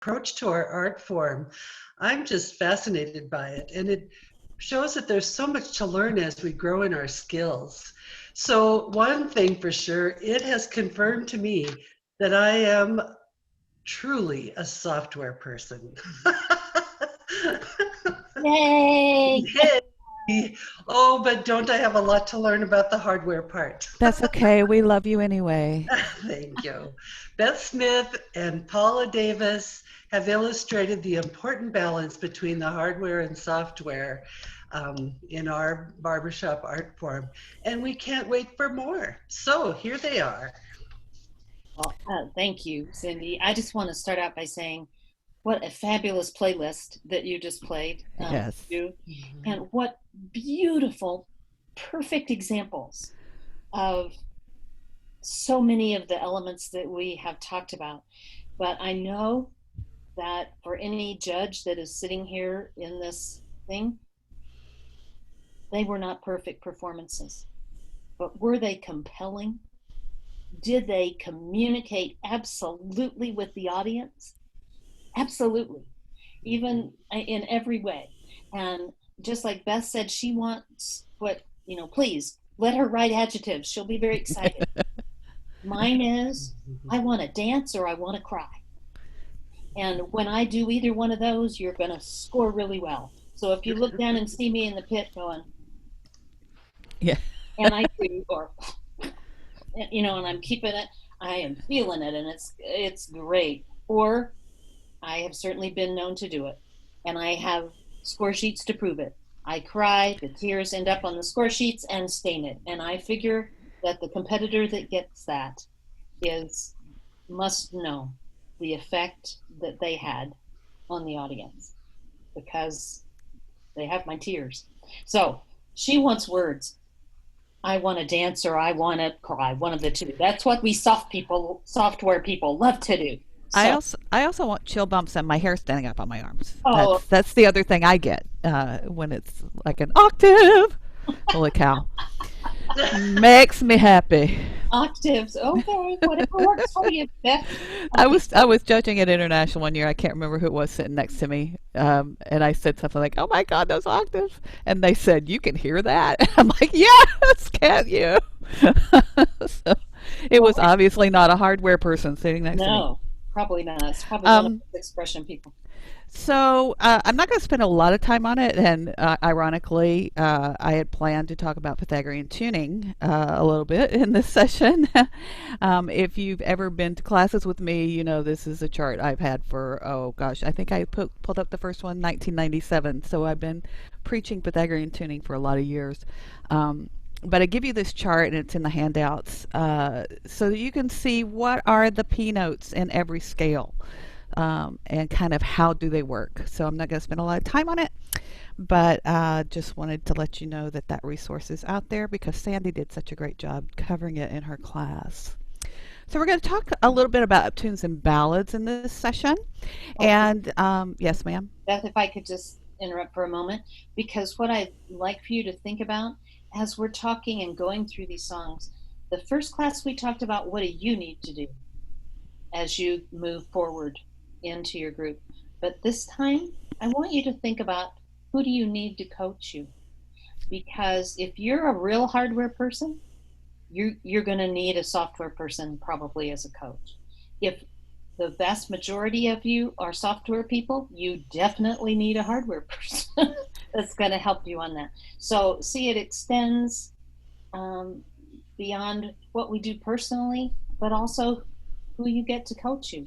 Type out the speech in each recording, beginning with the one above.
approach to our art form, I'm just fascinated by it. And it shows that there's so much to learn as we grow in our skills. So, one thing for sure, it has confirmed to me that I am truly a software person. Yay! Hey. Oh, but don't I have a lot to learn about the hardware part? That's okay. We love you anyway. Thank you. Beth Smith and Paula Davis have illustrated the important balance between the hardware and software in our barbershop art form, and we can't wait for more. So here they are. Well, thank you, Cindy. I just want to start out by saying what a fabulous playlist that you just played. Yes. You, and what beautiful, perfect examples of so many of the elements that we have talked about. But I know that for any judge that is sitting here in this thing, they were not perfect performances. But were they compelling? Did they communicate absolutely with the audience? Absolutely, even in every way. And just like Beth said, she wants what, please let her write adjectives. She'll be very excited. Mine is, I want to dance or I want to cry. And when I do either one of those, you're going to score really well. So if you look down and see me in the pit going, Yeah. and I do, or, and I'm keeping it, I am feeling it, and it's great. Or I have certainly been known to do it, and I have score sheets to prove it. I cry, the tears end up on the score sheets and stain it. And I figure that the competitor that gets that is must know the effect that they had on the audience because they have my tears. So she wants words. I want to dance or I want to cry, one of the two. That's what we software people love to do. I So, also I also want chill bumps and my hair standing up on my arms. oh, That's the other thing I get when it's like an octave. Holy cow! Makes me happy. octaves. Okay, whatever works for you, Beth. I was judging at International one year. I can't remember who it was sitting next to me, and I said something like, "Oh my God, those octaves!" And they said, "You can hear that." And I'm like, "Yes, can't you?" So it was obviously not a hardware person sitting next to me. No, probably not. It's probably one of Um, those expression people. So I'm not going to spend a lot of time on it, and ironically, I had planned to talk about Pythagorean tuning a little bit in this session. If you've ever been to classes with me, you know this is a chart I've had for, oh gosh, I think I pulled up the first one in 1997. So I've been preaching Pythagorean tuning for a lot of years. But I give you this chart, and it's in the handouts, so that you can see what are the P notes in every scale, and kind of how do they work. So I'm not going to spend a lot of time on it, but just wanted to let you know that that resource is out there because Sandy did such a great job covering it in her class. So we're going to talk a little bit about uptunes and ballads in this session. Oh, And yes, ma'am. Beth, if I could just interrupt for a moment, because what I'd like for you to think about as we're talking and going through these songs, the first class we talked about what do you need to do as you move forward into your group. But this time, I want you to think about who do you need to coach you? Because if you're a real hardware person, you're going to need a software person probably as a coach. If the vast majority of you are software people, you definitely need a hardware person that's going to help you on that. So, see, it extends um, beyond what we do personally, but also who you get to coach you,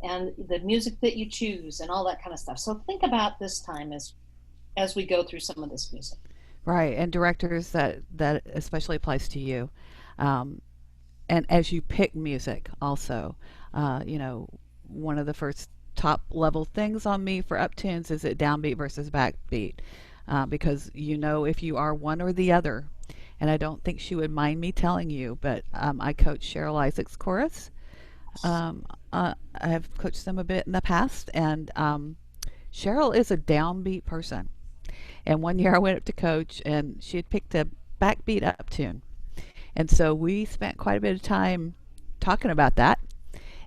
and the music that you choose, and all that kind of stuff. So, think about this time as we go through some of this music. Right, and directors, that especially applies to you. Um, and as you pick music also, you know, one of the first top level things on me for uptunes is it downbeat versus backbeat, because you know if you are one or the other. And I don't think she would mind me telling you, but I coach Cheryl Isaac's chorus. I have coached them a bit in the past, and Cheryl is a downbeat person. And one year I went up to coach, and she had picked a backbeat uptune, and so we spent quite a bit of time talking about that.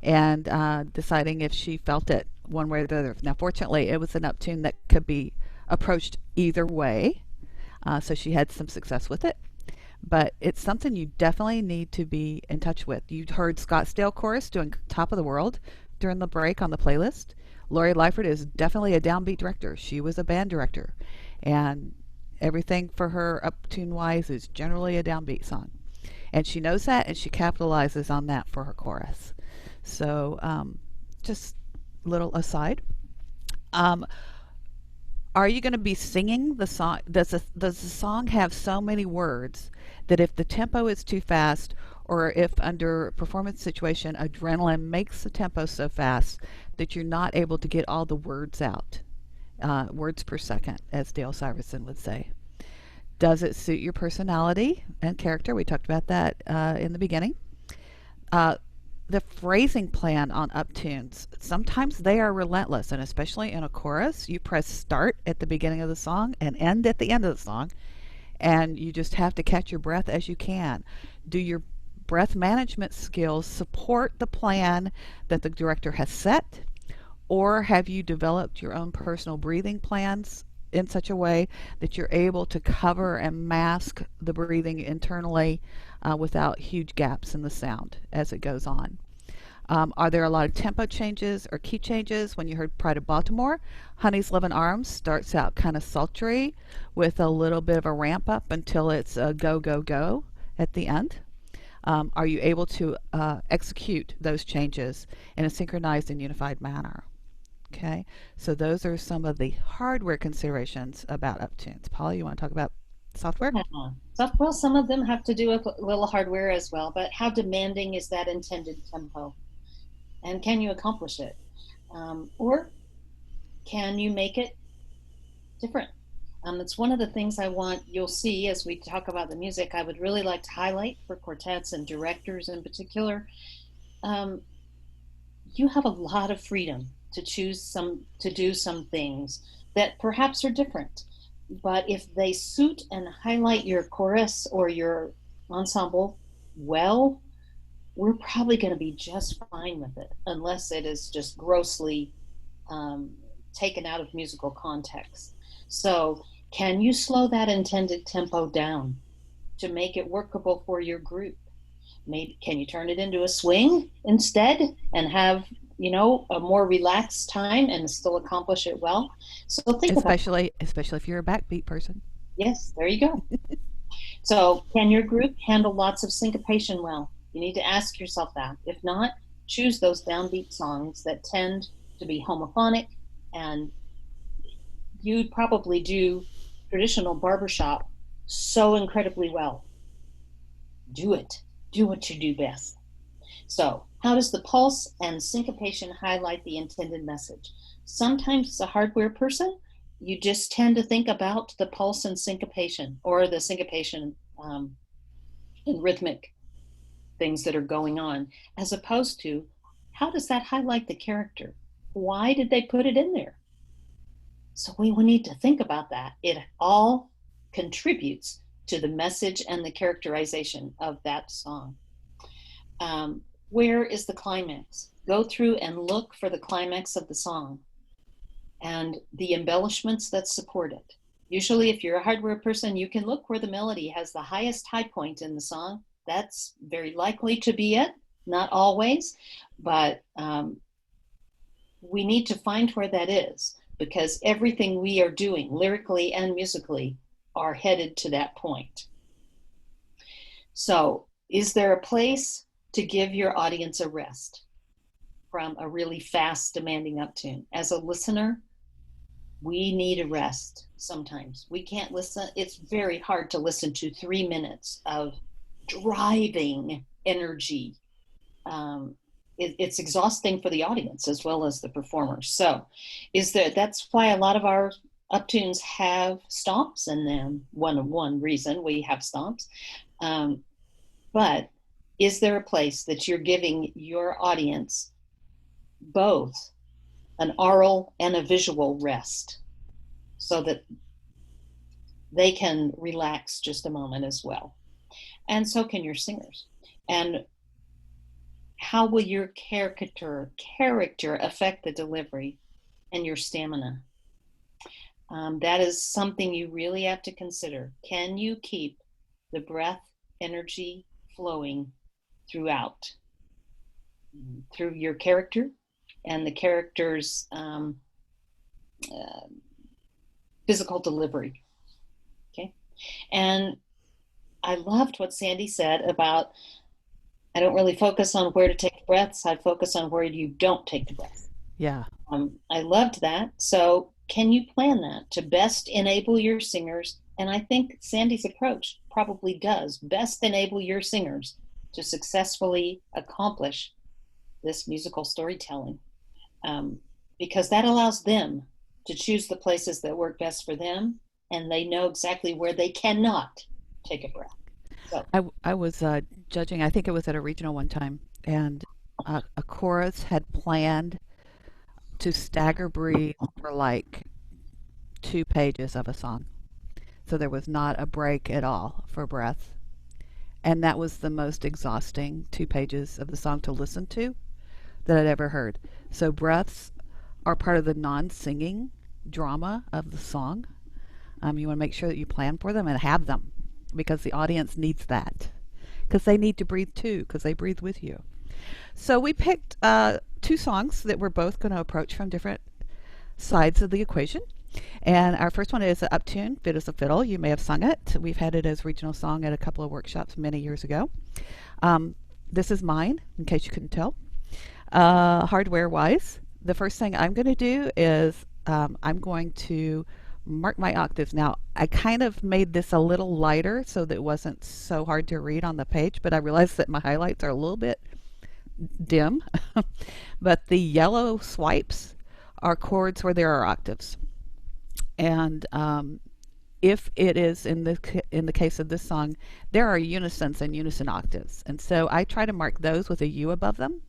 and deciding if she felt it one way or the other. Now, fortunately, it was an uptune that could be approached either way, so she had some success with it. But it's something you definitely need to be in touch with. You heard Scottsdale Chorus doing Top of the World during the break on the playlist. Lori Lyford is definitely a downbeat director. She was a band director, and everything for her uptune wise is generally a downbeat song. And she knows that, and she capitalizes on that for her chorus. So, just little aside. Um, are you going to be singing the song? Does the song have so many words that if the tempo is too fast, or if under a performance situation adrenaline makes the tempo so fast that you're not able to get all the words out, words per second, as Dale Syverson would say? Does it suit your personality and character? We talked about that in the beginning. Uh, the phrasing plan on uptunes, sometimes they are relentless, and especially in a chorus, you press start at the beginning of the song and end at the end of the song, and you just have to catch your breath as you can. Do your breath management skills support the plan that the director has set, or have you developed your own personal breathing plans in such a way that you're able to cover and mask the breathing internally without huge gaps in the sound as it goes on? Are there a lot of tempo changes or key changes? When you heard Pride of Baltimore, Honey's Loving Arms starts out kind of sultry with a little bit of a ramp up until it's a go, go, go at the end. Are you able to execute those changes in a synchronized and unified manner? Okay, so those are some of the hardware considerations about uptunes. Paula, you want to talk about software? Well, some of them have to do with a little hardware as well, but how demanding is that intended tempo? And can you accomplish it? Or can you make it different? It's one of the things you'll see as we talk about the music, I would really like to highlight for quartets and directors in particular. You have a lot of freedom to to do some things that perhaps are different. But if they suit and highlight your chorus or your ensemble well, we're probably going to be just fine with it, unless it is just grossly taken out of musical context. So can you slow that intended tempo down to make it workable for your group? Maybe can you turn it into a swing instead and have a more relaxed time and still accomplish it well? So think about Especially if you're a backbeat person. Yes, there you go. So can your group handle lots of syncopation well? You need to ask yourself that. If not, choose those downbeat songs that tend to be homophonic, and you'd probably do traditional barbershop so incredibly well. Do it. Do what you do best. So how does the pulse and syncopation highlight the intended message? Sometimes as a hardware person, you just tend to think about the pulse and syncopation, or the syncopation and rhythmic things that are going on, as opposed to how does that highlight the character? Why did they put it in there? So we need to think about that. It all contributes to the message and the characterization of that song. Where is the climax? Go through and look for the climax of the song and the embellishments that support it. Usually, if you're a hardware person, you can look where the melody has the highest high point in the song. That's very likely to be it, not always, but we need to find where that is, because everything we are doing, lyrically and musically, are headed to that point. So, is there a place to give your audience a rest from a really fast, demanding uptune? As a listener, we need a rest sometimes. We can't listen. It's very hard to listen to 3 minutes of driving energy. It's exhausting for the audience as well as the performers. So that's why a lot of our uptunes have stomps in them. One reason we have stomps. But is there a place that you're giving your audience both an aural and a visual rest so that they can relax just a moment as well? And so can your singers. And How will your character affect the delivery and your stamina? That is something you really have to consider. Can you keep the breath energy flowing throughout, through your character and the character's physical delivery? Okay. And I loved what Sandy said about, I don't really focus on where to take breaths. I focus on where you don't take the breath. Yeah. I loved that. So can you plan that to best enable your singers? And I think Sandy's approach probably does best enable your singers to successfully accomplish this musical storytelling, because that allows them to choose the places that work best for them, and they know exactly where they cannot take a breath. So I was judging, I think it was at a regional one time, and a chorus had planned to stagger breathe for like 2 pages of a song. So there was not a break at all for breath. And that was the most exhausting 2 pages of the song to listen to that I'd ever heard. So breaths are part of the non-singing drama of the song. You want to make sure that you plan for them and have them, because the audience needs that. Because they need to breathe too, because they breathe with you. So we picked 2 songs that we're both going to approach from different sides of the equation. And our first one is Uptune, Fit as a Fiddle. You may have sung it. We've had it as regional song at a couple of workshops many years ago. This is mine, in case you couldn't tell. Hardware-wise, the first thing I'm going to do is I'm going to mark my octaves. Now, I kind of made this a little lighter so that it wasn't so hard to read on the page, but I realized that my highlights are a little bit dim. But the yellow swipes are chords where there are octaves. And if it is in the case of this song, there are unisons and unison octaves. And so I try to mark those with a U above them,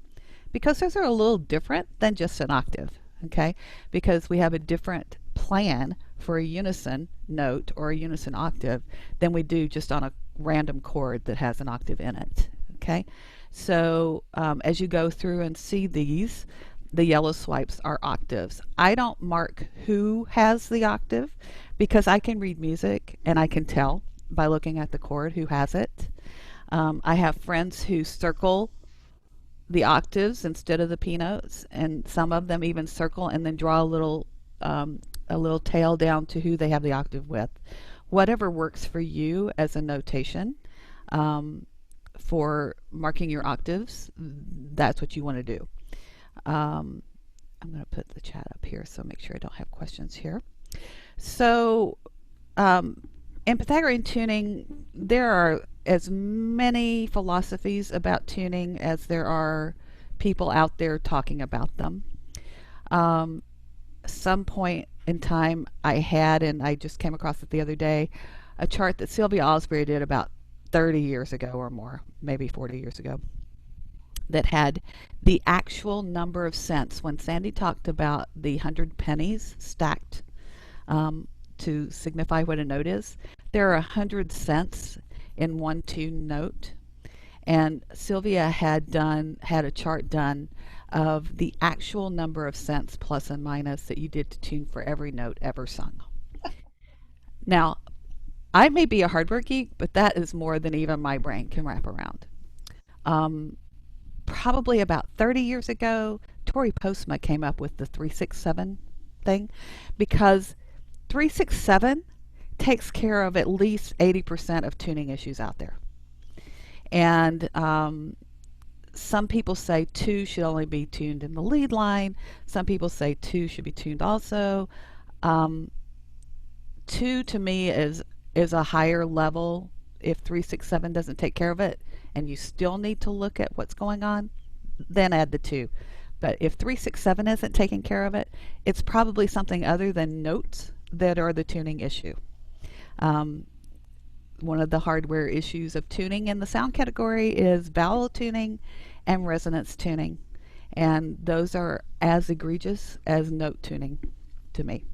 because those are a little different than just an octave, okay? Because we have a different plan for a unison note or a unison octave than we do just on a random chord that has an octave in it, okay? So as you go through and see these, the yellow swipes are octaves. I don't mark who has the octave, because I can read music and I can tell by looking at the chord who has it. I have friends who circle the octaves instead of the P notes, and some of them even circle and then draw a little tail down to who they have the octave with. Whatever works for you as a notation for marking your octaves, that's what you want to do. I'm going to put the chat up here, so make sure I don't have questions here. So in Pythagorean tuning, there are as many philosophies about tuning as there are people out there talking about them. Some point in time I had, and I just came across it the other day, a chart that Sylvia Osbury did about 30 years ago or more, maybe 40 years ago, that had the actual number of cents. When Sandy talked about the 100 pennies stacked to signify what a note is, there are 100 cents in one tune note. And Sylvia had a chart done of the actual number of cents plus and minus that you did to tune for every note ever sung. Now, I may be a hardware geek, but that is more than even my brain can wrap around. Probably about 30 years ago, Tori Postma came up with the 367 thing, because 367 takes care of at least 80% of tuning issues out there. And some people say 2 should only be tuned in the lead line. Some people say 2 should be tuned also. 2 to me is a higher level. If 367 doesn't take care of it and you still need to look at what's going on, then add the 2. But if 367 isn't taking care of it, it's probably something other than notes that are the tuning issue. One of the hardware issues of tuning in the sound category is vowel tuning and resonance tuning, and those are as egregious as note tuning to me.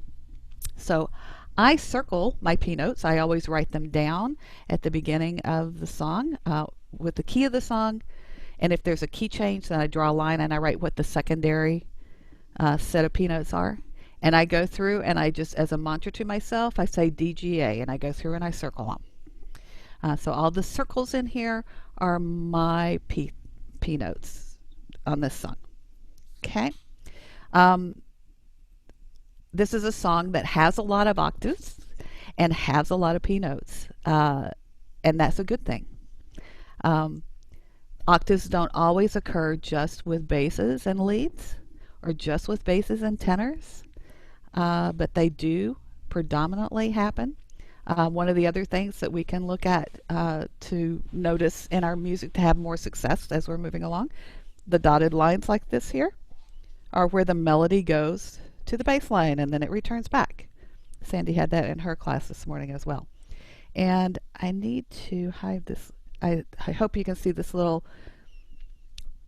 So I circle my P notes. I always write them down at the beginning of the song with the key of the song And if there's a key change, then I draw a line and I write what the secondary set of P notes are. And I go through and I just, as a mantra to myself, I say DGA, and I go through and I circle them. So all the circles in here are my P notes on this song. Okay. This is a song that has a lot of octaves and has a lot of P notes, and that's a good thing. Octaves don't always occur just with basses and leads, or just with basses and tenors, but they do predominantly happen. One of the other things that we can look at to notice in our music to have more success as we're moving along, the dotted lines like this here, are where the melody goes to the bass line and then it returns back. Sandy had that in her class this morning as well. And I need to hide this. I hope you can see this little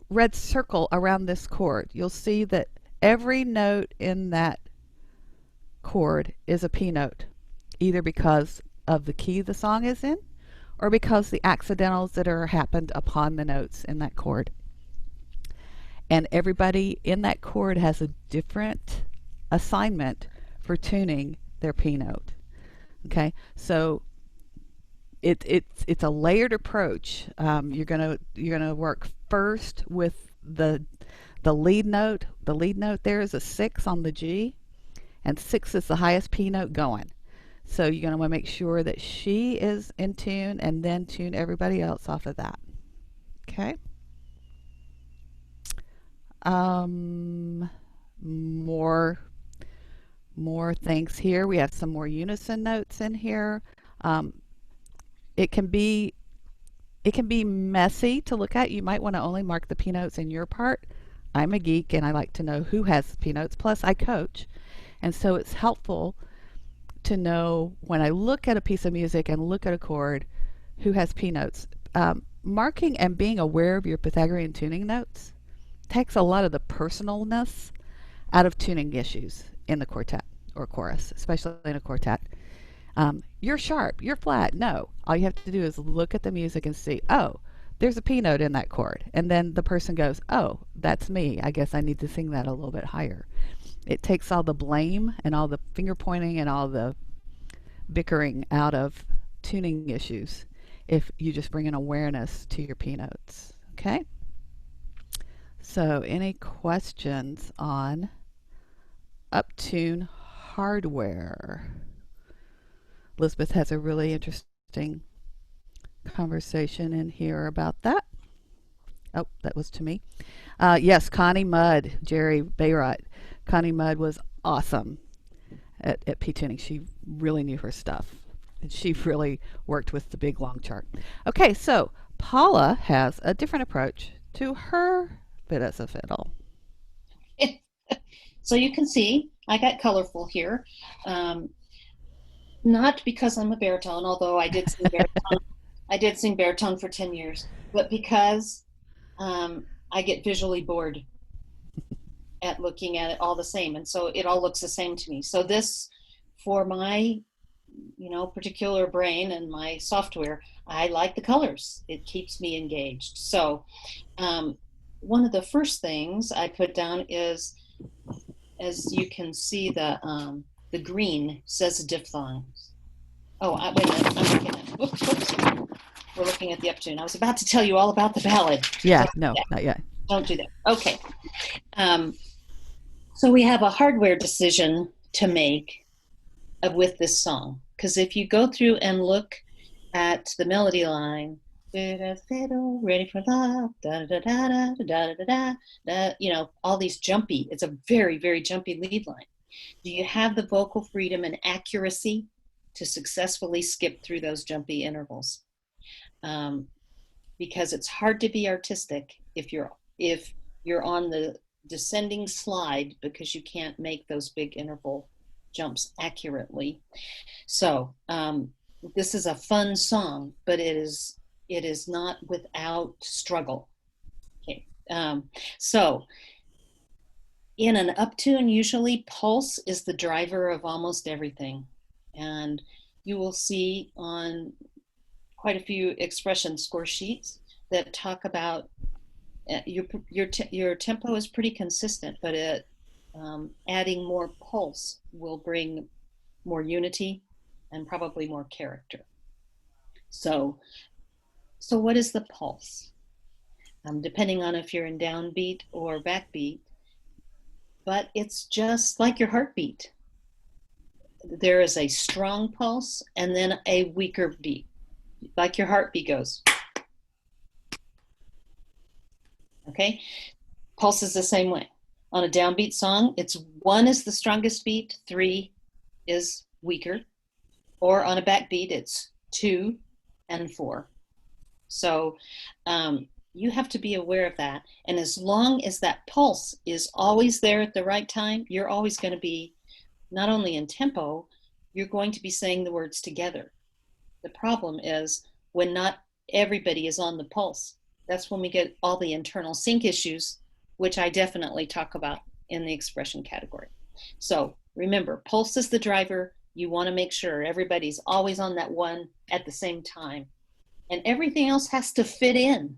red circle around this chord. You'll see that every note in that chord is a P note, either because of the key the song is in or because the accidentals that are happened upon the notes in that chord. And everybody in that chord has a different assignment for tuning their P note. Okay, so it's a layered approach. You're gonna work first with the lead note. The lead note there is a 6 on the G, and 6 is the highest P note going. So you're gonna want to make sure that she is in tune, and then tune everybody else off of that. Okay. More things here. We have some more unison notes in here. It can be messy to look at. You might want to only mark the P notes in your part. I'm a geek and I like to know who has P notes. Plus I coach, and so it's helpful to know when I look at a piece of music and look at a chord who has P notes. Marking and being aware of your Pythagorean tuning notes takes a lot of the personalness out of tuning issues in the quartet or chorus, especially in a quartet. You're sharp, you're flat. No, all you have to do is look at the music and see, oh, there's a P note in that chord. And then the person goes, oh, that's me. I guess I need to sing that a little bit higher. It takes all the blame and all the finger pointing and all the bickering out of tuning issues if you just bring an awareness to your P notes. Okay? So any questions on Uptune hardware? Elizabeth has a really interesting conversation in here about that. Oh, that was to me. Yes, Connie Mudd, Jerry Bayrott. Connie Mudd was awesome at P-tuning. She really knew her stuff. And she really worked with the big long chart. Okay, so Paula has a different approach to her bit as a fiddle. So you can see I got colorful here. Not because I'm a baritone, although I did sing baritone. I did sing baritone for 10 years, but because I get visually bored at looking at it all the same, and so it all looks the same to me. So this, for my particular brain and my software, I like the colors. It keeps me engaged. So one of the first things I put down is, as you can see, the green says diphthong. Oh, wait a minute. I'm looking at. Whoops. We're looking at the Uptune. I was about to tell you all about the ballad. Yeah, no, not yet. Don't do that. Okay. So we have a hardware decision to make with this song, because if you go through and look at the melody line, ready for love, da da da da da da da da, all these jumpy. It's a very, very jumpy lead line. Do you have the vocal freedom and accuracy to successfully skip through those jumpy intervals? Because it's hard to be artistic if you're on the descending slide, because you can't make those big interval jumps accurately. So this is a fun song, but it is not without struggle. Okay, so in an uptune, usually pulse is the driver of almost everything, and you will see on quite a few expression score sheets that talk about Your tempo is pretty consistent, but adding more pulse will bring more unity and probably more character. So what is the pulse? Depending on if you're in downbeat or backbeat, but it's just like your heartbeat. There is a strong pulse and then a weaker beat, like your heartbeat goes. Okay, pulse is the same way. On a downbeat song, it's 1 is the strongest beat, 3 is weaker. Or on a backbeat, it's 2 and 4. So you have to be aware of that. And as long as that pulse is always there at the right time, you're always going to be not only in tempo, you're going to be saying the words together. The problem is when not everybody is on the pulse. That's when we get all the internal sync issues, which I definitely talk about in the expression category. So remember, pulse is the driver. You want to make sure everybody's always on that 1 at the same time. And everything else has to fit in.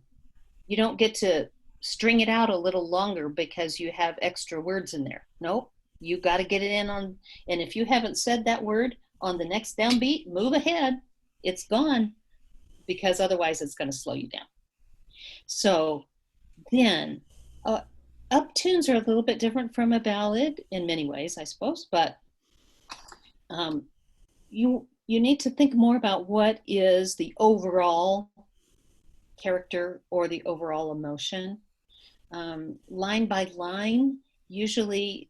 You don't get to string it out a little longer because you have extra words in there. Nope, you got to get it in on, and if you haven't said that word on the next downbeat, move ahead. It's gone, because otherwise it's going to slow you down. So then, uptunes are a little bit different from a ballad in many ways, I suppose, but you need to think more about what is the overall character or the overall emotion. Line by line, usually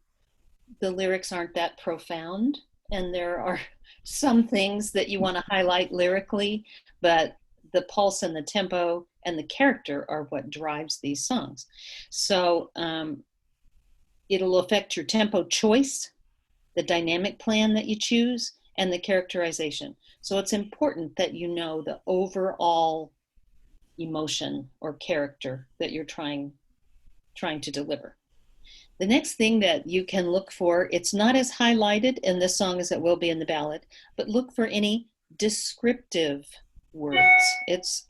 the lyrics aren't that profound, and there are some things that you want to highlight lyrically, but the pulse and the tempo and the character are what drives these songs. So it'll affect your tempo choice, the dynamic plan that you choose, and the characterization. So it's important that you know the overall emotion or character that you're trying to deliver. The next thing that you can look for, it's not as highlighted in this song as it will be in the ballad, but look for any descriptive words. It's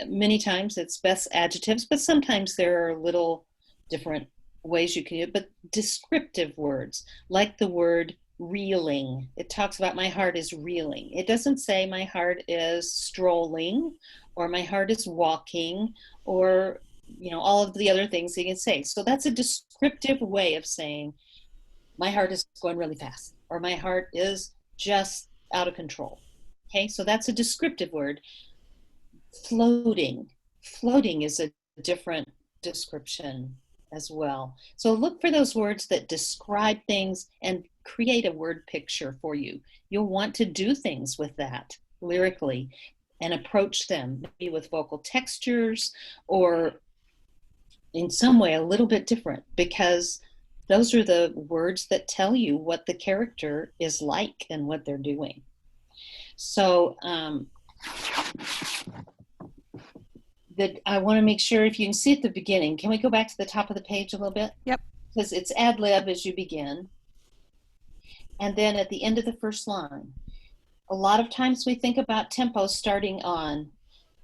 many times it's Beth's adjectives, but sometimes there are little different ways you can use it, but descriptive words, like the word reeling. It talks about my heart is reeling. It doesn't say my heart is strolling or my heart is walking or all of the other things you can say. So that's a descriptive way of saying my heart is going really fast or my heart is just out of control. Okay, so that's a descriptive word. Floating is a different description as well. So look for those words that describe things and create a word picture for you. You'll want to do things with that lyrically and approach them maybe with vocal textures or in some way a little bit different, because those are the words that tell you what the character is like and what they're doing. So that I want to make sure, if you can see at the beginning, can we go back to the top of the page a little bit? Yep. Because it's ad lib as you begin. And then at the end of the first line, a lot of times we think about tempo starting on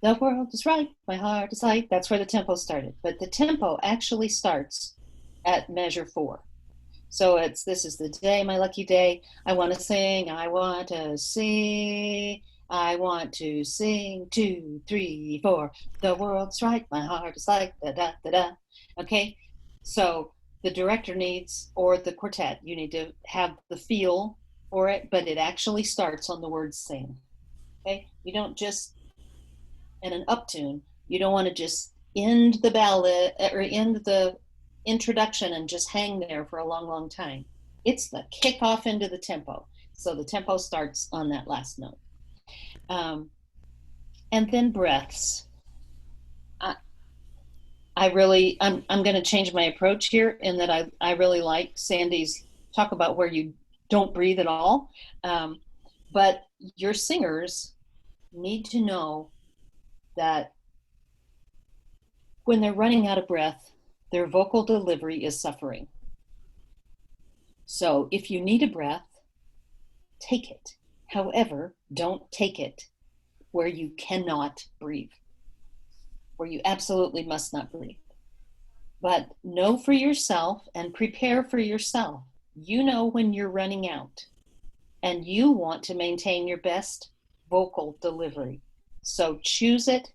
the world is right, my heart is light. That's where the tempo started. But the tempo actually starts at measure 4. So it's, this is the day, my lucky day. I want to sing, I want to sing. I want to sing 2, 3, 4. The world's right, my heart is like da da da da. Okay, so the director needs, or the quartet, you need to have the feel for it, but it actually starts on the word sing. Okay, you don't just, in an uptune, you don't want to just end the ballad or end the introduction and just hang there for a long, long time. It's the kickoff into the tempo. So the tempo starts on that last note. And then breaths. I'm going to change my approach here in that I really like Sandy's talk about where you don't breathe at all. But your singers need to know that when they're running out of breath, their vocal delivery is suffering. So if you need a breath, take it. However, don't take it where you cannot breathe. where you absolutely must not breathe. But know for yourself and prepare for yourself. You know when you're running out and you want to maintain your best vocal delivery. So choose it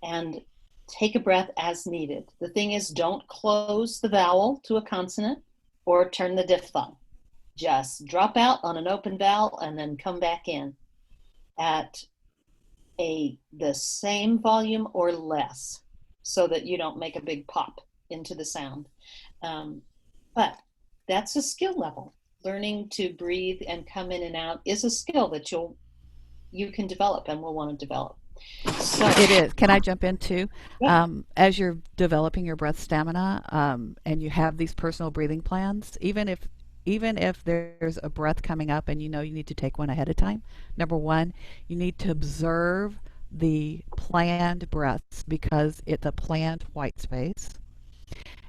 and take a breath as needed. The thing is, don't close the vowel to a consonant or turn the diphthong. Just drop out on an open vowel and then come back in at the same volume or less, so that you don't make a big pop into the sound. But that's a skill level. Learning to breathe and come in and out is a skill that you can develop and will want to develop. So it is. Can I jump in too? Yeah. As you're developing your breath stamina, and you have these personal breathing plans, even if there's a breath coming up and you know you need to take one ahead of time, number one, you need to observe the planned breaths because it's a planned white space.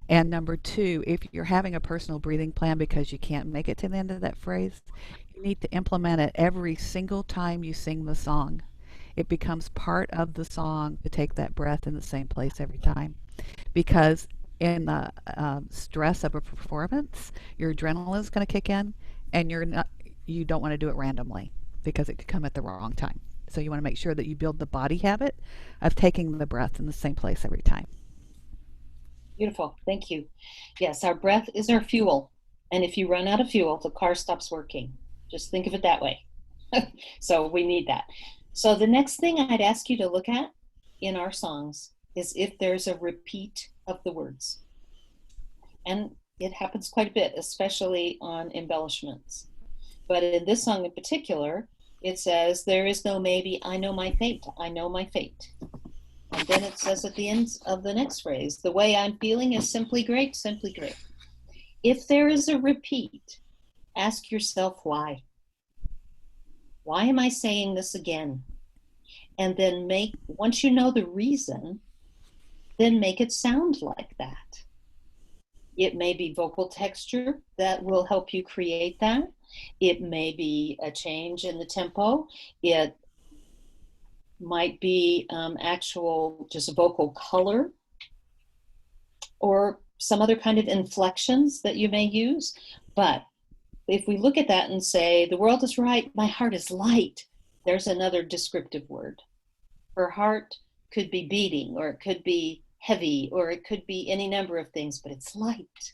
And number two, if you're having a personal breathing plan because you can't make it to the end of that phrase, you need to implement it every single time you sing the song. It becomes part of the song to take that breath in the same place every time. Because in the stress of a performance, your adrenaline is going to kick in, and you don't want to do it randomly because it could come at the wrong time. So you want to make sure that you build the body habit of taking the breath in the same place every time. Beautiful. Thank you. Yes, our breath is our fuel. And if you run out of fuel, the car stops working. Just think of it that way. So we need that. So the next thing I'd ask you to look at in our songs is if there's a repeat of the words. And it happens quite a bit, especially on embellishments. But in this song in particular, it says, there is no maybe, I know my fate, I know my fate. And then it says at the end of the next phrase, the way I'm feeling is simply great, simply great. If there is a repeat, ask yourself why. Why am I saying this again? And then once you know the reason, then make it sound like that. It may be vocal texture that will help you create that. It may be a change in the tempo. It might be actual just vocal color or some other kind of inflections that you may use. But if we look at that and say, the world is right, my heart is light, there's another descriptive word. Her heart could be beating, or it could be heavy, or it could be any number of things, but it's light.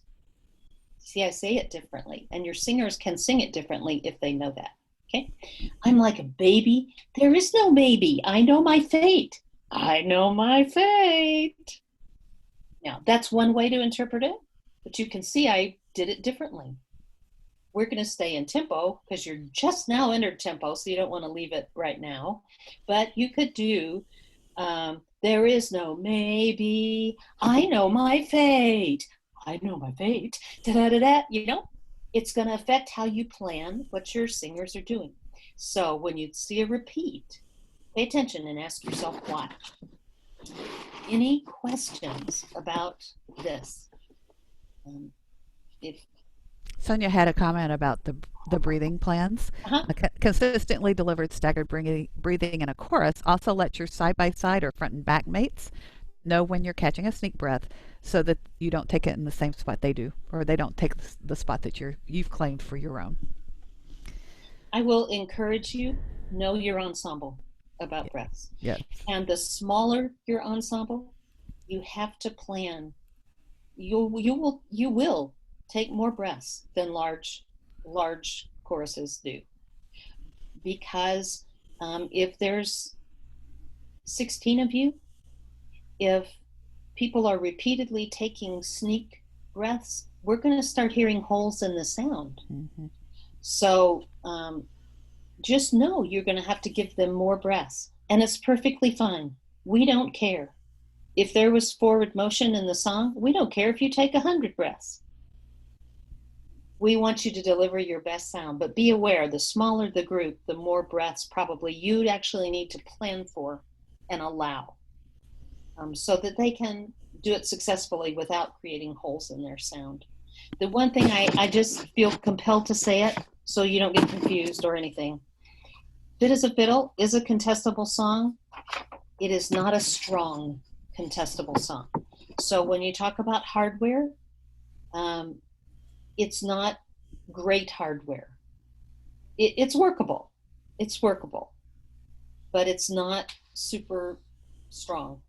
See, I say it differently, and your singers can sing it differently if they know that. Okay? I'm like a baby. There is no maybe. I know my fate. I know my fate. Now, that's one way to interpret it, but you can see I did it differently. We're going to stay in tempo because you're just now entered tempo, so you don't want to leave it right now. But you could do, there is no maybe. I know my fate. I know my fate. Da-da-da-da. You know, it's going to affect how you plan what your singers are doing. So when you see a repeat, pay attention and ask yourself why. Any questions about this? Sonia had a comment about the breathing plans. Consistently delivered staggered breathing in a chorus also lets your side-by-side or front and back mates know when you're catching a sneak breath so that you don't take it in the same spot they do, or they don't take the spot that you've claimed for your own. I will encourage you, know your ensemble about breaths. Yes. And the smaller your ensemble, you have to plan. You will take more breaths than large choruses do. Because if there's 16 of you, if people are repeatedly taking sneak breaths, we're going to start hearing holes in the sound. Mm-hmm. So just know you're going to have to give them more breaths. And it's perfectly fine. We don't care. If there was forward motion in the song, we don't care if you take 100 breaths. We want you to deliver your best sound, but be aware, the smaller the group, the more breaths probably you'd actually need to plan for and allow, so that they can do it successfully without creating holes in their sound. The one thing I just feel compelled to say it so you don't get confused or anything. Fit as a Fiddle is a contestable song. It is not a strong contestable song. So when you talk about hardware, it's not great hardware. It's workable. It's workable, but it's not super strong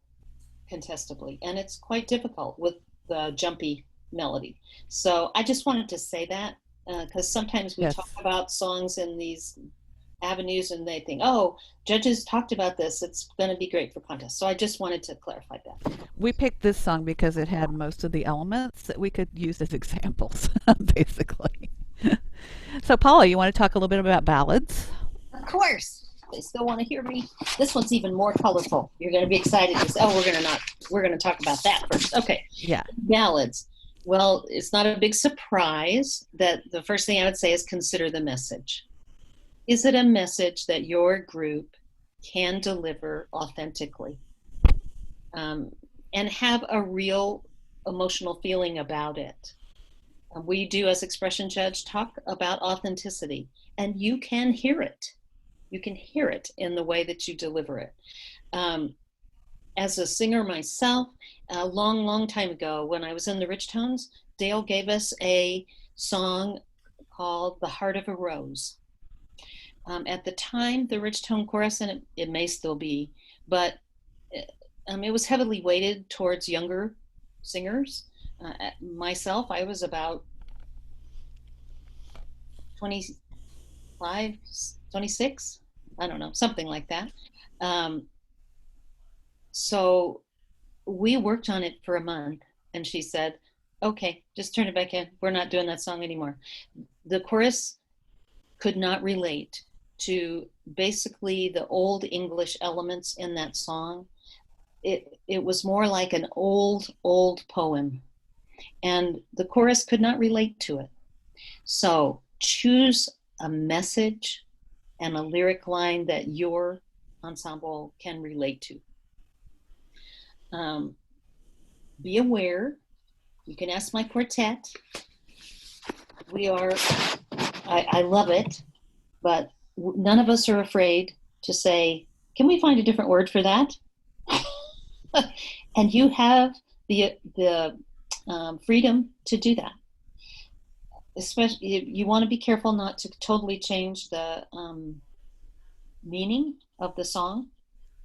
contestably, and it's quite difficult with the jumpy melody. So I just wanted to say that because sometimes we talk Yes. about songs in these avenues and they think, oh, judges talked about this, it's going to be great for contests. So I just wanted to clarify that. We picked this song because it had most of the elements that we could use as examples, basically. So, Paula, you want to talk a little bit about ballads? Of course. They still want to hear me. This one's even more colorful. You're going to be excited to say, oh, we're going to talk about that first. Okay. Yeah. Ballads. Well, it's not a big surprise that the first thing I would say is consider the message. Is it a message that your group can deliver authentically and have a real emotional feeling about it? We do, as Expression Judge, talk about authenticity, and you can hear it. You can hear it in the way that you deliver it. As a singer myself, a long, long time ago, when I was in the Rich Tones, Dale gave us a song called The Heart of a Rose. At the time, the Rich Tone chorus, and it may still be, but it was heavily weighted towards younger singers. Myself, I was about 25, 26, I don't know, something like that. So we worked on it for a month, and she said, okay, just turn it back in. We're not doing that song anymore. The chorus could not relate to basically the old English elements in that song. It was more like an old poem, and the chorus could not relate to it. So choose a message and a lyric line that your ensemble can relate to. Be aware. You can ask my quartet. I love it, but none of us are afraid to say, can we find a different word for that? And you have the freedom to do that. Especially, you want to be careful not to totally change the meaning of the song,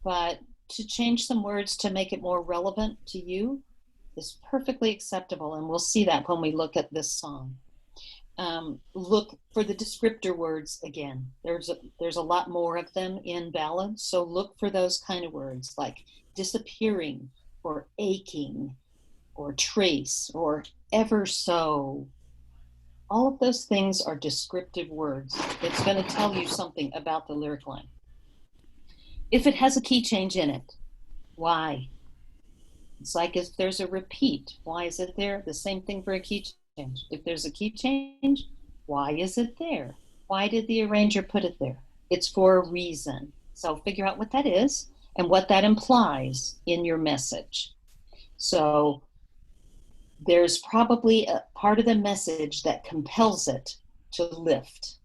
but to change some words to make it more relevant to you is perfectly acceptable, and we'll see that when we look at this song. Look for the descriptor words again. There's a lot more of them in ballads, so look for those kind of words like disappearing or aching or trace or ever so. All of those things are descriptive words. It's going to tell you something about the lyric line. If it has a key change in it, why? It's like if there's a repeat, why is it there? The same thing for a key change. If there's a key change, why is it there? Why did the arranger put it there? It's for a reason. So figure out what that is and what that implies in your message. So there's probably a part of the message that compels it to lift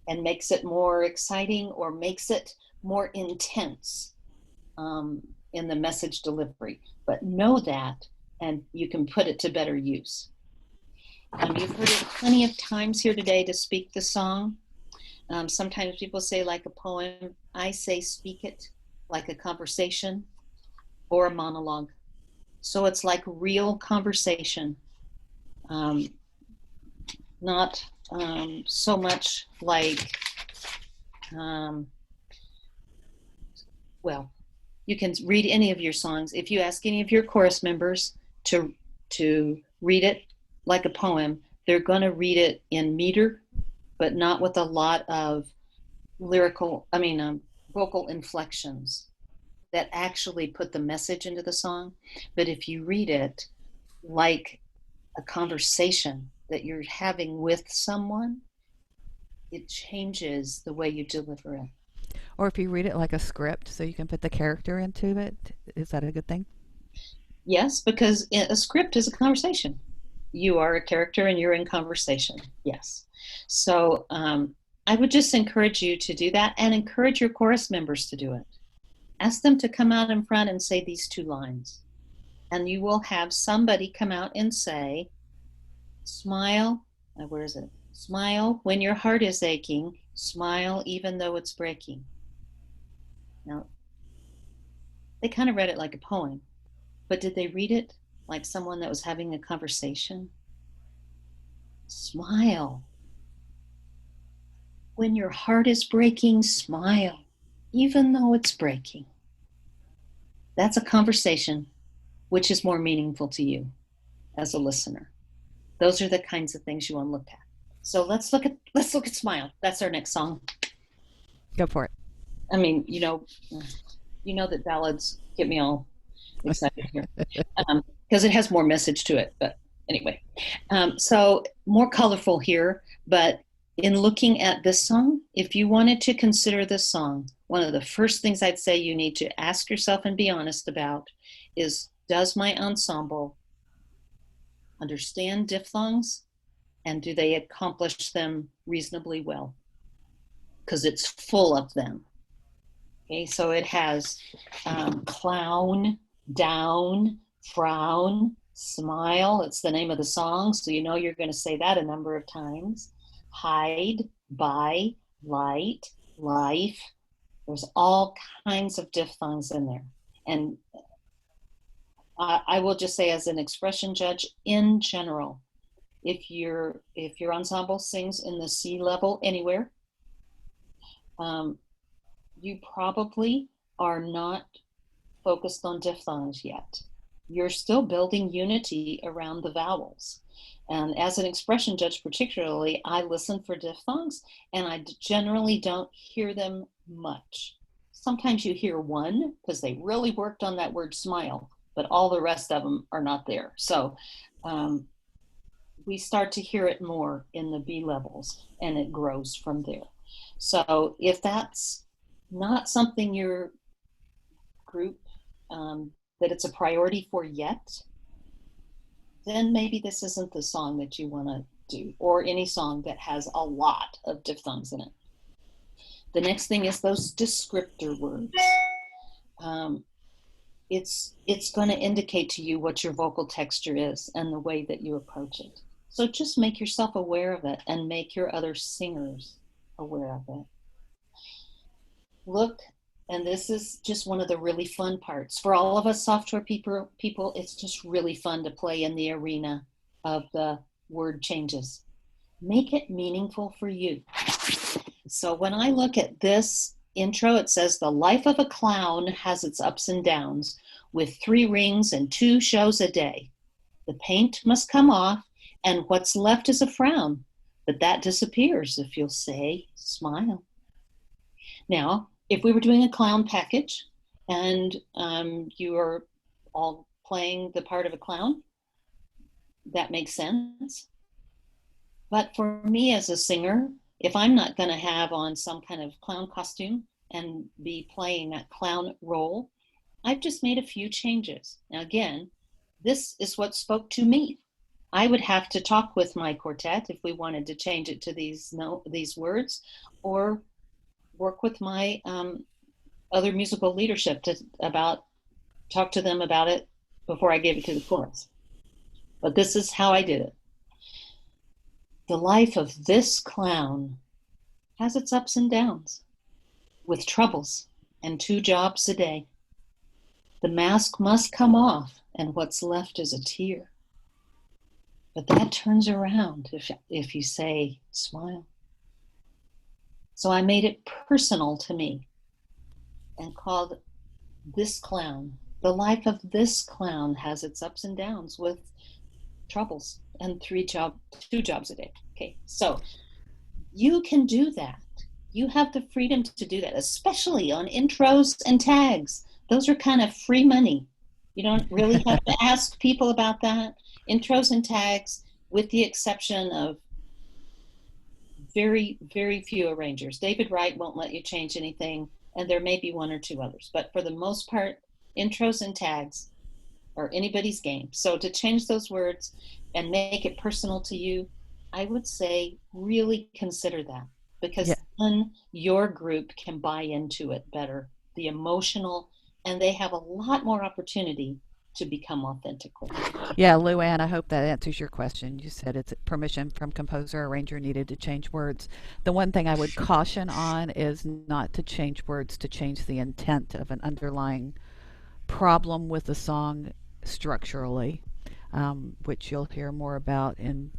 and makes it more exciting or makes it more intense in the message delivery. But know that, and you can put it to better use. You've heard it plenty of times here today to speak the song. Sometimes people say like a poem. I say speak it like a conversation or a monologue. So it's like real conversation, not so much like, well, you can read any of your songs. If you ask any of your chorus members to read it like a poem, they're going to read it in meter, but not with a lot of vocal inflections that actually put the message into the song. But if you read it like a conversation that you're having with someone, it changes the way you deliver it. Or if you read it like a script so you can put the character into it, is that a good thing? Yes, because a script is a conversation. You are a character and you're in conversation. Yes. So I would just encourage you to do that and encourage your chorus members to do it. Ask them to come out in front and say these 2 lines. And you will have somebody come out and say, smile, where is it? Smile when your heart is aching, smile even though it's breaking. Now, they kind of read it like a poem, but did they read it like someone that was having a conversation? Smile. When your heart is breaking, smile, even though it's breaking. That's a conversation which is more meaningful to you as a listener. Those are the kinds of things you want to look at. So let's look at Smile. That's our next song. Go for it. I mean, you know that ballads get me all excited here because it has more message to it. But anyway, so more colorful here. But in looking at this song, if you wanted to consider this song, one of the first things I'd say you need to ask yourself and be honest about is, does my ensemble understand diphthongs, and do they accomplish them reasonably well? Because it's full of them. Okay, so it has clown, down, frown, smile. It's the name of the song, so you know you're going to say that a number of times. Hide, buy, light, life. There's all kinds of diphthongs in there. And I will just say, as an expression judge, in general, if your ensemble sings in the C level anywhere, you probably are not focused on diphthongs yet. You're still building unity around the vowels. And as an expression judge particularly, I listen for diphthongs, and I generally don't hear them much. Sometimes you hear one because they really worked on that word smile, but all the rest of them are not there. So we start to hear it more in the B levels, and it grows from there. So if that's not something your group, that it's a priority for yet, then maybe this isn't the song that you want to do, or any song that has a lot of diphthongs in it. The next thing is those descriptor words. It's going to indicate to you what your vocal texture is and the way that you approach it. So just make yourself aware of it and make your other singers aware of it. Look, and this is just one of the really fun parts. For all of us software people, it's just really fun to play in the arena of the word changes. Make it meaningful for you. So when I look at this intro, it says, the life of a clown has its ups and downs, with 3 rings and 2 shows a day. The paint must come off, and what's left is a frown, but that disappears if you'll say, smile. Now, if we were doing a clown package and you are all playing the part of a clown, that makes sense. But for me as a singer, if I'm not going to have on some kind of clown costume and be playing that clown role, I've just made a few changes. Now again, this is what spoke to me. I would have to talk with my quartet if we wanted to change it to these words, or work with my other musical leadership to talk to them about it before I gave it to the chorus. But this is how I did it. The life of this clown has its ups and downs, with troubles and 2 jobs a day. The mask must come off, and what's left is a tear. But that turns around if you say, smile. So I made it personal to me and called this clown. The life of this clown has its ups and downs, with troubles and 2 jobs a day. Okay, so you can do that. You have the freedom to do that, especially on intros and tags. Those are kind of free money. You don't really have to ask people about that. Intros and tags, with the exception of very, very few arrangers. David Wright won't let you change anything, and there may be 1 or 2 others. But for the most part, intros and tags are anybody's game. So to change those words and make it personal to you, I would say really consider that, because then your group can buy into it better. The emotional and they have a lot more opportunity to become authentically. Yeah, Luann, I hope that answers your question. You said it's permission from composer or arranger needed to change words. The one thing I would caution on is not to change words to change the intent of an underlying problem with the song structurally, which you'll hear more about in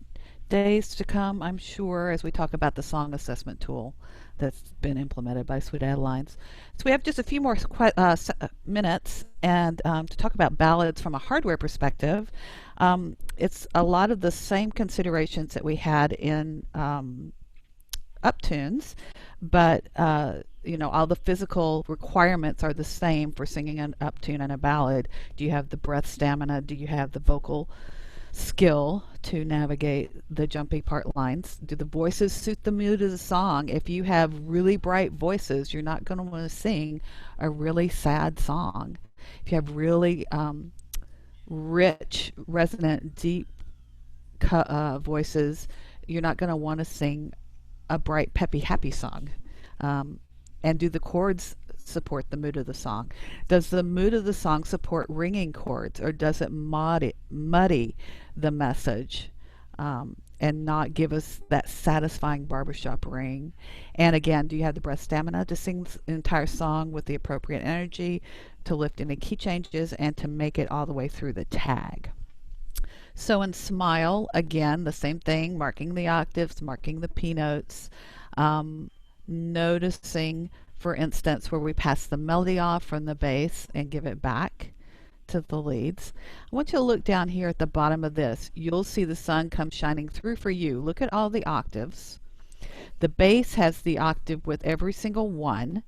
days to come, I'm sure, as we talk about the song assessment tool that's been implemented by Sweet Adelines. So we have just a few more minutes and to talk about ballads from a hardware perspective. It's a lot of the same considerations that we had in uptunes, but all the physical requirements are the same for singing an uptune and a ballad. Do you have the breath stamina? Do you have the vocal skill to navigate the jumpy part lines? Do the voices suit the mood of the song? If you have really bright voices, you're not going to want to sing a really sad song. If you have really rich, resonant, deep voices, you're not going to want to sing a bright, peppy, happy song. And do the chords support the mood of the song? Does the mood of the song support ringing chords, or does it muddy the message and not give us that satisfying barbershop ring? And again, do you have the breath stamina to sing the entire song with the appropriate energy, to lift any key changes, and to make it all the way through the tag? So in Smile, again, the same thing, marking the octaves, marking the P notes, noticing, for instance, where we pass the melody off from the bass and give it back to the leads. I want you to look down here at the bottom of this. You'll see the sun come shining through for you. Look at all the octaves. The bass has the octave with every single one,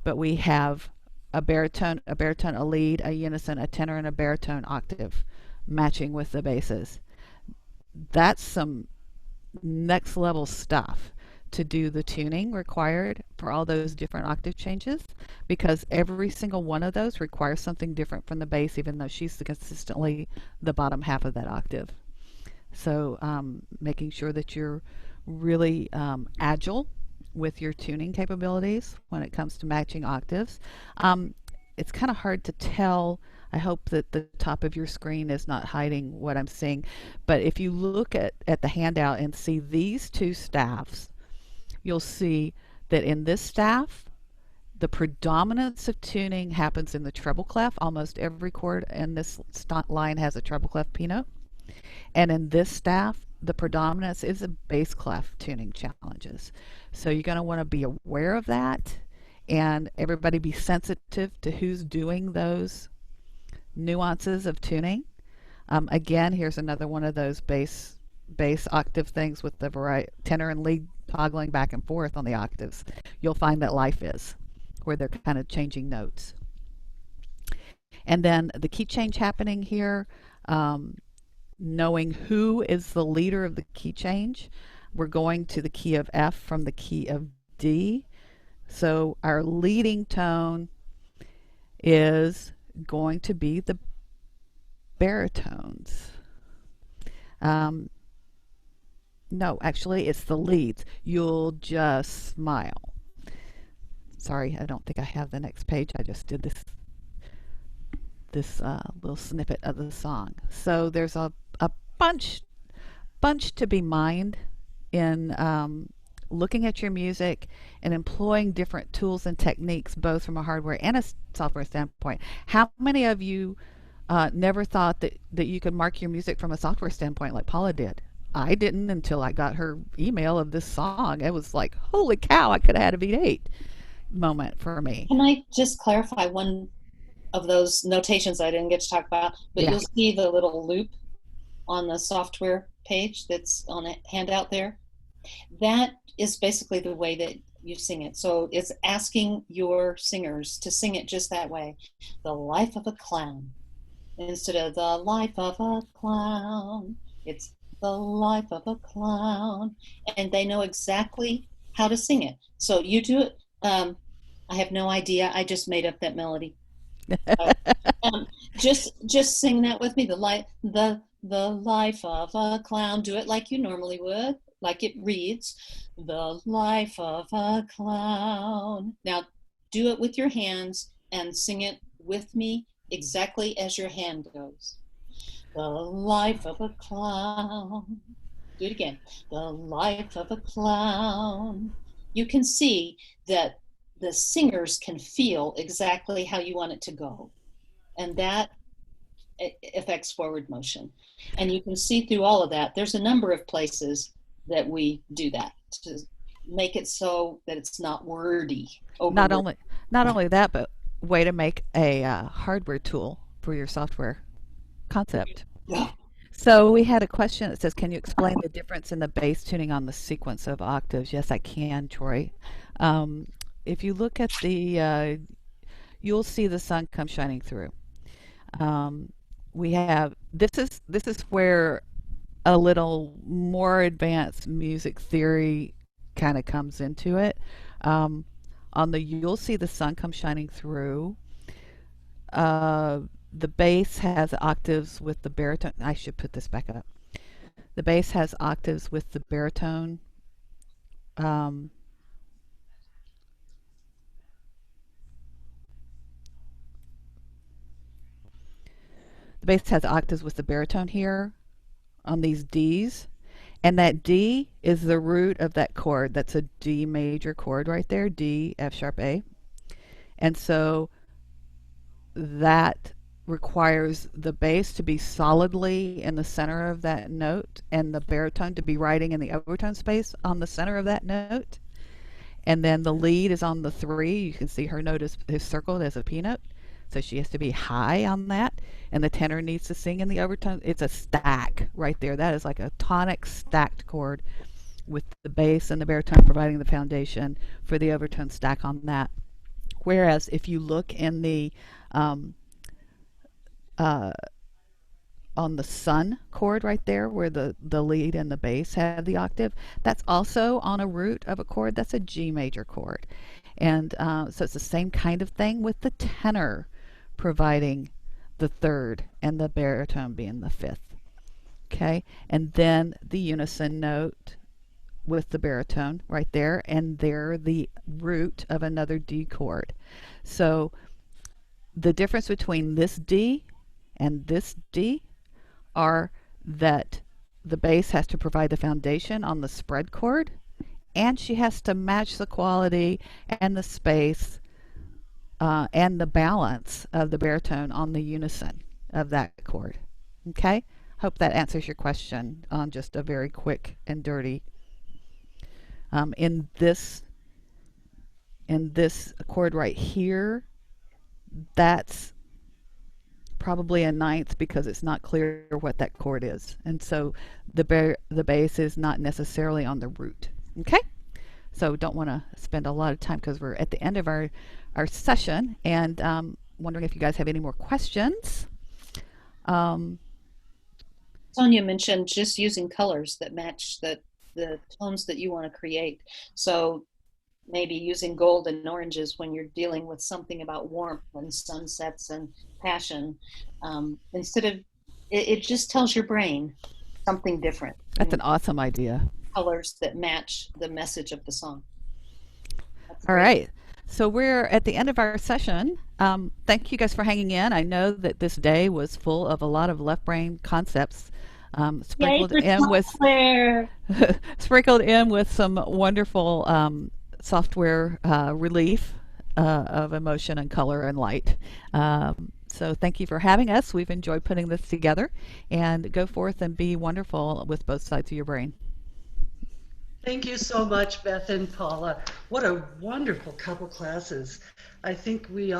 but we have a baritone, a lead, a unison, a tenor, and a baritone octave matching with the basses. That's some next level stuff to do the tuning required for all those different octave changes, because every single one of those requires something different from the bass, even though she's consistently the bottom half of that octave. So making sure that you're really agile with your tuning capabilities when it comes to matching octaves. It's kind of hard to tell. I hope that the top of your screen is not hiding what I'm seeing. But if you look at the handout and see these two staffs, you'll see that in this staff, the predominance of tuning happens in the treble clef. Almost every chord in this line has a treble clef P note. And in this staff, the predominance is a bass clef tuning challenges. So you're going to want to be aware of that, and everybody be sensitive to who's doing those nuances of tuning. Again, here's another one of those bass octave things with the variety tenor and lead toggling back and forth on the octaves. You'll find that Life is, where they're kind of changing notes. And then the key change happening here, knowing who is the leader of the key change. We're going to the key of F from the key of D. So our leading tone is going to be the baritones. No, actually, it's the leads. You'll just smile. Sorry, I don't think I have the next page. I just did this little snippet of the song. So there's a bunch to be mined in looking at your music and employing different tools and techniques, both from a hardware and a software standpoint. How many of you never thought that you could mark your music from a software standpoint like Paula did? I didn't until I got her email of this song. It was like, holy cow, I could have had a V8 moment for me. Can I just clarify one of those notations I didn't get to talk about? But yeah. You'll see the little loop on the software page that's on a handout there. That is basically the way that you sing it. So it's asking your singers to sing it just that way. The life of a clown. Instead of the life of a clown, it's the life of a clown. And they know exactly how to sing it. So you do it. I have no idea. I just made up that melody. Just sing that with me. The life of a clown. Do it like you normally would, like it reads. The life of a clown. Now do it with your hands and sing it with me exactly as your hand goes. The life of a clown. Do it again. The life of a clown. You can see that the singers can feel exactly how you want it to go. And that affects forward motion. And you can see through all of that, there's a number of places that we do that to make it so that it's not wordy. Not only not only that, but way to make a hardware tool for your software concept. Yeah. So we had a question that says, "Can you explain the difference in the bass tuning on the sequence of octaves?" Yes, I can, Troy. Um, if you look at the, you'll see the sun come shining through. Um, we have this is where a little more advanced music theory kind of comes into it. Um, on the you'll see the sun come shining through. Uh, the bass has octaves with the baritone. I should put this back up. The bass has octaves with the baritone. Um, the bass has octaves with the baritone here on these Ds. And that D is the root of that chord. That's a D major chord right there, D, F sharp A. And so that requires the bass to be solidly in the center of that note and the baritone to be writing in the overtone space on the center of that note. And then the lead is on the 3. You can see her note is circled as a P note. So she has to be high on that. And the tenor needs to sing in the overtone. It's a stack right there. That is like a tonic stacked chord with the bass and the baritone providing the foundation for the overtone stack on that. Whereas if you look in the uh, on the sun chord right there where the lead and the bass have the octave, that's also on a root of a chord. That's a G major chord. And so it's the same kind of thing with the tenor providing the 3rd and the baritone being the 5th. Okay, and then the unison note with the baritone right there, and they're the root of another D chord. So the difference between this D and this D are that the bass has to provide the foundation on the spread chord, and she has to match the quality and the space and the balance of the baritone on the unison of that chord. Okay? Hope that answers your question on just a very quick and dirty. In this chord right here, that's probably a 9th because it's not clear what that chord is, and so the bass is not necessarily on the root. Okay, so don't want to spend a lot of time because we're at the end of our session, and wondering if you guys have any more questions. Sonia mentioned just using colors that match the tones that you want to create. So maybe using gold and oranges when you're dealing with something about warmth and sunsets and passion. Instead of, it just tells your brain something different. That's an awesome idea. Colors that match the message of the song. All right. So we're at the end of our session. Thank you guys for hanging in. I know that this day was full of a lot of left brain concepts, sprinkled in with sprinkled in with some wonderful software relief of emotion and color and light. So thank you for having us. We've enjoyed putting this together, and go forth and be wonderful with both sides of your brain. Thank you so much, Beth and Paula. What a wonderful couple classes. I think we all